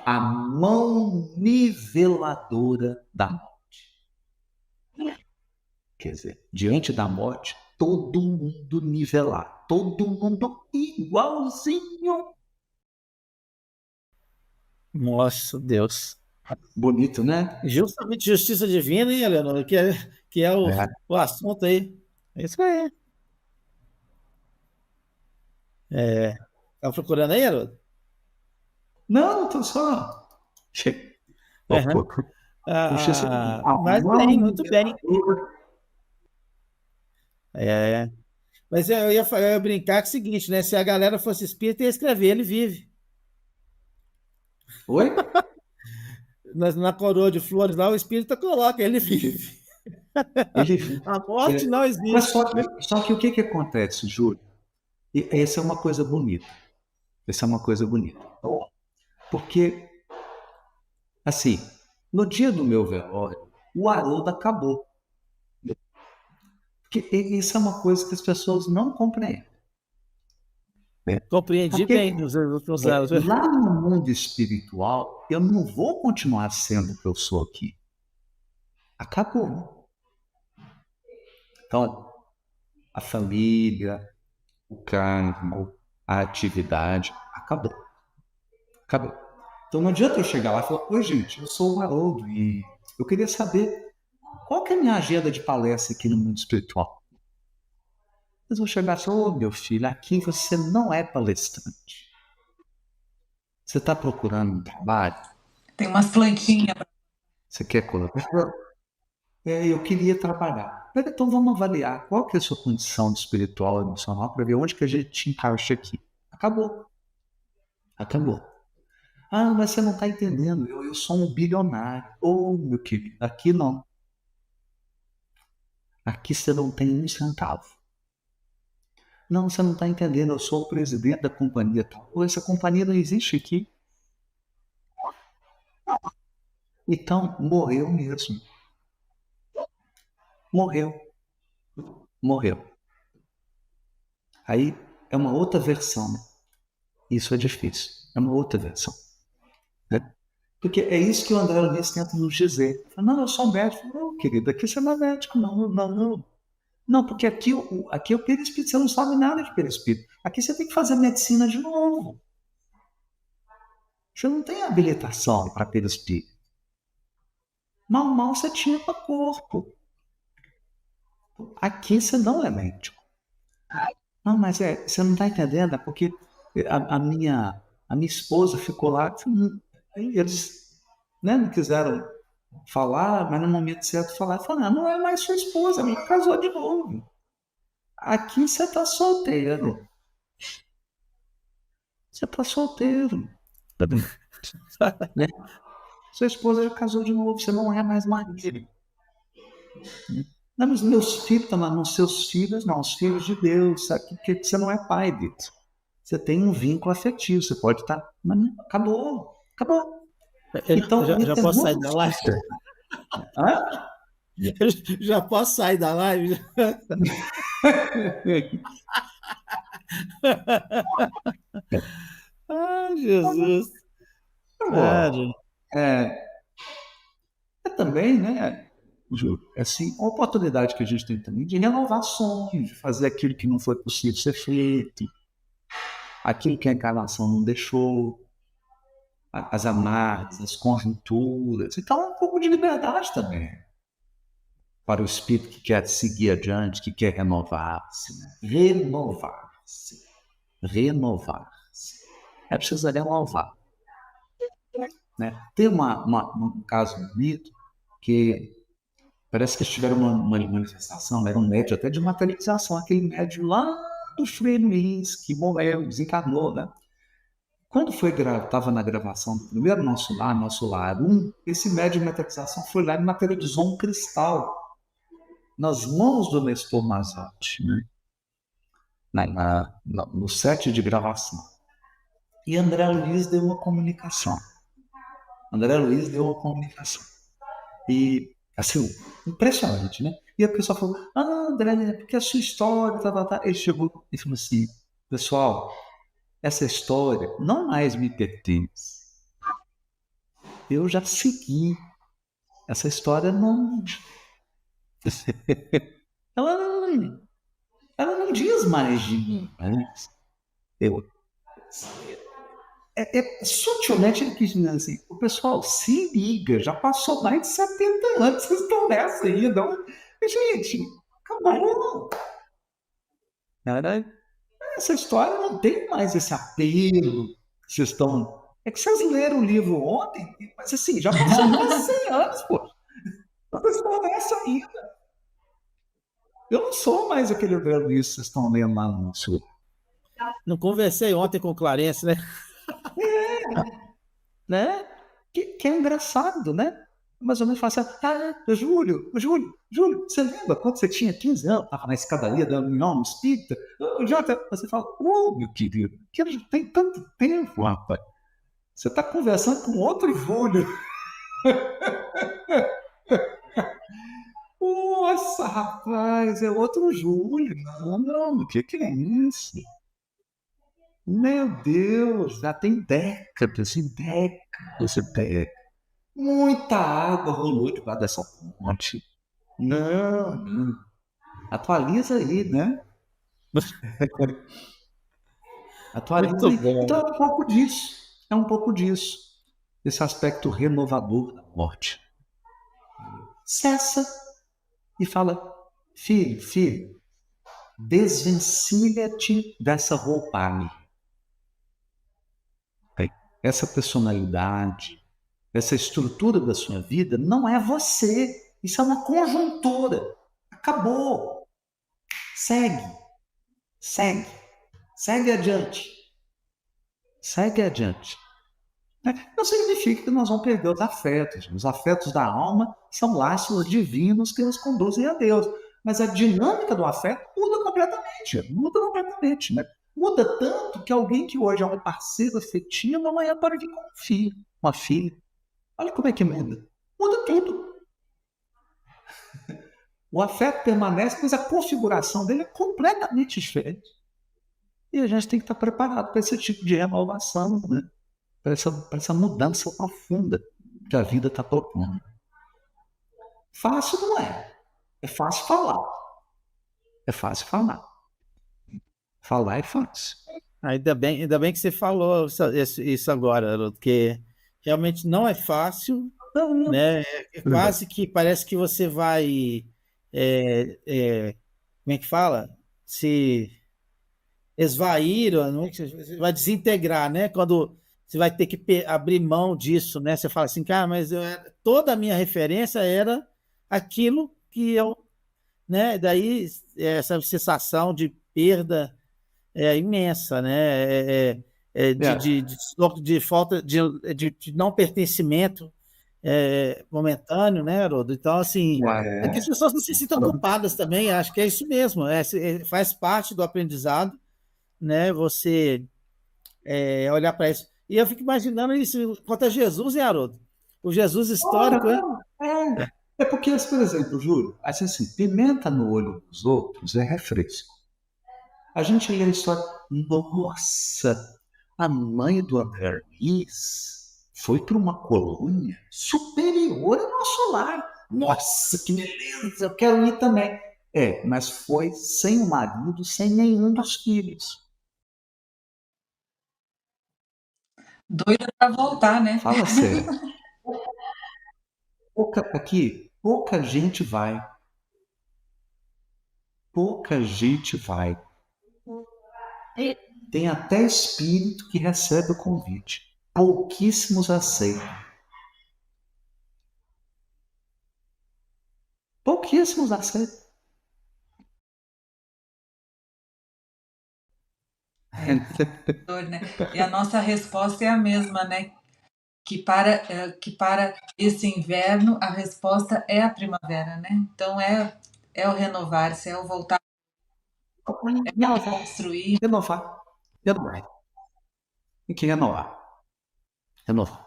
Speaker 2: a mão niveladora da morte. Quer dizer, diante da morte, todo mundo nivelar, todo mundo igualzinho.
Speaker 1: Nossa, Deus.
Speaker 2: Bonito, né?
Speaker 1: Justamente justiça divina, hein, Eleonora? Que é o assunto aí. É isso aí. Tá procurando aí, Haroldo?
Speaker 2: Não, tô só.
Speaker 1: Aham.
Speaker 2: Justiça a
Speaker 1: Mas bem,
Speaker 2: mão
Speaker 1: muito bem.
Speaker 2: niveladora.
Speaker 1: É. Mas eu ia brincar com o seguinte, né? Se a galera fosse espírita, ia escrever, ele vive.
Speaker 2: Oi?
Speaker 1: Na coroa de flores lá, o espírita coloca, ele vive.
Speaker 2: Ele,
Speaker 1: A morte
Speaker 2: é,
Speaker 1: não
Speaker 2: mas
Speaker 1: existe.
Speaker 2: só que o que acontece, Júlio? E essa é uma coisa bonita. Essa é uma coisa bonita. Porque, assim, no dia do meu velório, o Haroldo acabou. Porque isso é uma coisa que as pessoas não compreendem. Né?
Speaker 1: Compreendi
Speaker 2: Porque
Speaker 1: bem nos últimos anos.
Speaker 2: lá no mundo espiritual, eu não vou continuar sendo o que eu sou aqui. Acabou. Então, a família, o cargo, a atividade, acabou. Acabou. Então não adianta eu chegar lá e falar: oi, gente, eu sou o Haroldo e eu queria saber qual que é a minha agenda de palestra aqui no mundo espiritual. Eles vão chegar assim: ô, meu filho, aqui você não é palestrante. Você está procurando um trabalho?
Speaker 3: Tem umas plantinhas.
Speaker 2: Você quer colaborar? Eu queria trabalhar. Então vamos avaliar qual que é a sua condição de espiritual e emocional para ver onde que a gente te encaixa aqui. Acabou. Acabou. Ah, mas você não está entendendo. Eu sou um bilionário. Ô, meu querido, aqui não. Aqui você não tem um centavo. Não, você não está entendendo. Eu sou o presidente da companhia tal. Ou essa companhia não existe aqui. Então, morreu mesmo. Morreu. Morreu. Aí é uma outra versão. Né? Isso é difícil. É uma outra versão. Né? Porque é isso que o André Luiz tenta nos dizer. Não, eu sou um médico. Não, querido, aqui você não é médico. Não, não, não. Não, porque aqui é o perispírito. Você não sabe nada de perispírito. Aqui você tem que fazer medicina de novo. Você não tem habilitação para perispírito. Mal você tinha para corpo. Aqui você não é médico. Não, mas você não está entendendo, é porque a minha esposa ficou lá, aí eles, né, não quiseram falar, mas no momento certo falaram, não é mais sua esposa, me casou de novo. Aqui você está solteiro. Você está solteiro. Né? Sua esposa já casou de novo, você não é mais marido. Não, mas meus filhos estão lá, não, seus filhos, não, os filhos de Deus, sabe? Porque você não é pai deles. Você tem um vínculo afetivo, você pode estar. Mas não, acabou. Então,
Speaker 1: Já posso sair da live?
Speaker 2: Hã?
Speaker 1: Já posso sair da live? Ah, Jesus.
Speaker 2: É, também, né, Júlio, assim, a oportunidade que a gente tem também de renovar sonhos, de fazer aquilo que não foi possível ser feito, aquilo que a encarnação não deixou, as amarras, as conjunturas. Então, é um pouco de liberdade também. para o espírito que quer seguir adiante, que quer renovar-se, né? Renovar-se. Renovar-se. É preciso renovar, né? Tem um caso bonito que parece que eles tiveram uma manifestação, era um médium até de materialização, aquele médium lá do Frei Luiz, que morreu, desencarnou, né? Quando estava na gravação do primeiro Nosso Lar 1, esse médium de materialização foi lá e materializou um cristal nas mãos do Nestor Mazotti, né? No set de gravação. E André Luiz deu uma comunicação. E, assim, impressionante, né? E a pessoa falou, André, porque a sua história, tá. Ele chegou e falou assim, pessoal, essa história não mais me pertence. Eu já segui. Essa história não... ela não diz mais de mim. Mas sutilmente ele quis dizer assim, o pessoal se liga, já passou mais de 70 anos, vocês estão nessa ainda. Gente, acabou. Essa história não tem mais esse apelo que vocês estão... É que vocês leram o livro ontem, mas assim, já passou mais de 100 anos, pô. Vocês estão nessa ainda. Eu não sou mais aquele velho que vocês estão lendo lá no seu...
Speaker 1: Não conversei ontem com o Clarence, né?
Speaker 2: Né? Que é engraçado, né? Mais ou menos fala assim, Júlio, você lembra quando você tinha 15 anos, estava na escadaria da União Espírita? Jota, você fala, meu querido, que já tem tanto tempo, rapaz. Você está conversando com outro Júlio. Nossa, rapaz, é outro Júlio. Não, o que é isso? Meu Deus, já tem décadas. Muita água rolou debaixo dessa ponte. Não. Atualiza aí, né? Atualiza aí. Então é um pouco disso. Esse aspecto renovador da morte. Cessa e fala, filho, desvencilha-te dessa roupagem. Essa personalidade, essa estrutura da sua vida não é você. Isso é uma conjuntura. Acabou. Segue adiante. Não significa que nós vamos perder os afetos. Os afetos da alma são laços divinos que nos conduzem a Deus. Mas a dinâmica do afeto muda completamente. Né? Muda tanto que alguém que hoje é um parceiro afetivo amanhã pode vir com um filho, uma filha. Olha como é que muda. Muda tudo. O afeto permanece, mas a configuração dele é completamente diferente. E a gente tem que estar preparado para esse tipo de renovação, né? Para essa mudança profunda que a vida está propondo. Fácil não é. É fácil falar. Falar é fácil.
Speaker 1: Ainda bem que você falou isso agora, Haroldo, porque realmente não é fácil, né? É quase que parece que você vai, como é que fala? Se esvair, ou não, você vai desintegrar, né? Quando você vai ter que abrir mão disso, né? Você fala assim, cara, mas toda a minha referência era aquilo que eu, né? Daí essa sensação de perda é imensa, né? De falta de não pertencimento momentâneo, né, Haroldo? Então, assim, é que as pessoas não se sintam culpadas também, acho que é isso mesmo, faz parte do aprendizado, né? Você olhar para isso. E eu fico imaginando isso quanto a Jesus, hein, Haroldo? O Jesus histórico, né?
Speaker 2: É porque, por exemplo, Júlio, assim, pimenta no olho dos outros é refresco. A gente lê a história, nossa, a mãe do André Luiz foi para uma colônia superior ao Nosso Lar. Nossa, que beleza, eu quero ir também. Mas foi sem o marido, sem nenhum dos filhos.
Speaker 3: Doida para voltar, né?
Speaker 2: Fala sério. Pouca gente vai. pouca gente vai. Tem até espírito que recebe o convite. Pouquíssimos aceitam. Pouquíssimos aceitam.
Speaker 3: Né? E a nossa resposta é a mesma, né? Que para esse inverno, a resposta é a primavera, né? Então é o renovar-se, é o voltar a construir.
Speaker 2: Renovar. Renovar. Tem que renovar. Renovar.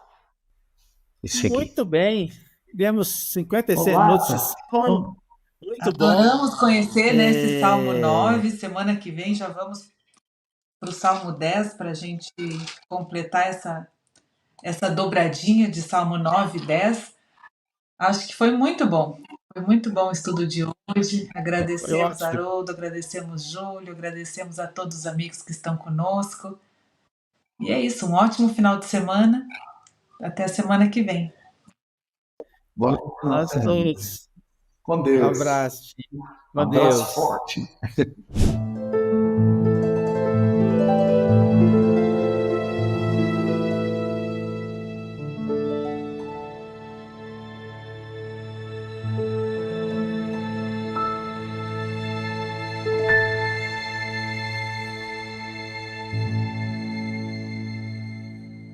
Speaker 2: Isso aqui.
Speaker 1: Muito bem. Demos 56
Speaker 2: Olá,
Speaker 1: minutos de som. Muito bom.
Speaker 3: Adoramos conhecer, né, esse Salmo
Speaker 1: É,
Speaker 3: 9. Semana que vem já vamos para o Salmo 10 para a gente completar essa dobradinha de Salmo 9 e 10. Acho que foi muito bom. Foi muito bom o estudo de hoje.
Speaker 1: Foi
Speaker 3: Agradecemos,
Speaker 1: ótimo.
Speaker 3: Haroldo, agradecemos, Júlio, agradecemos a todos os amigos que estão conosco. E é isso, um ótimo final de semana. Até a semana que vem.
Speaker 2: Bom,
Speaker 1: Nós todos.
Speaker 2: com
Speaker 1: Um
Speaker 2: Deus.
Speaker 1: abraço.
Speaker 2: Um
Speaker 1: Com
Speaker 2: abraço
Speaker 1: Deus.
Speaker 2: forte.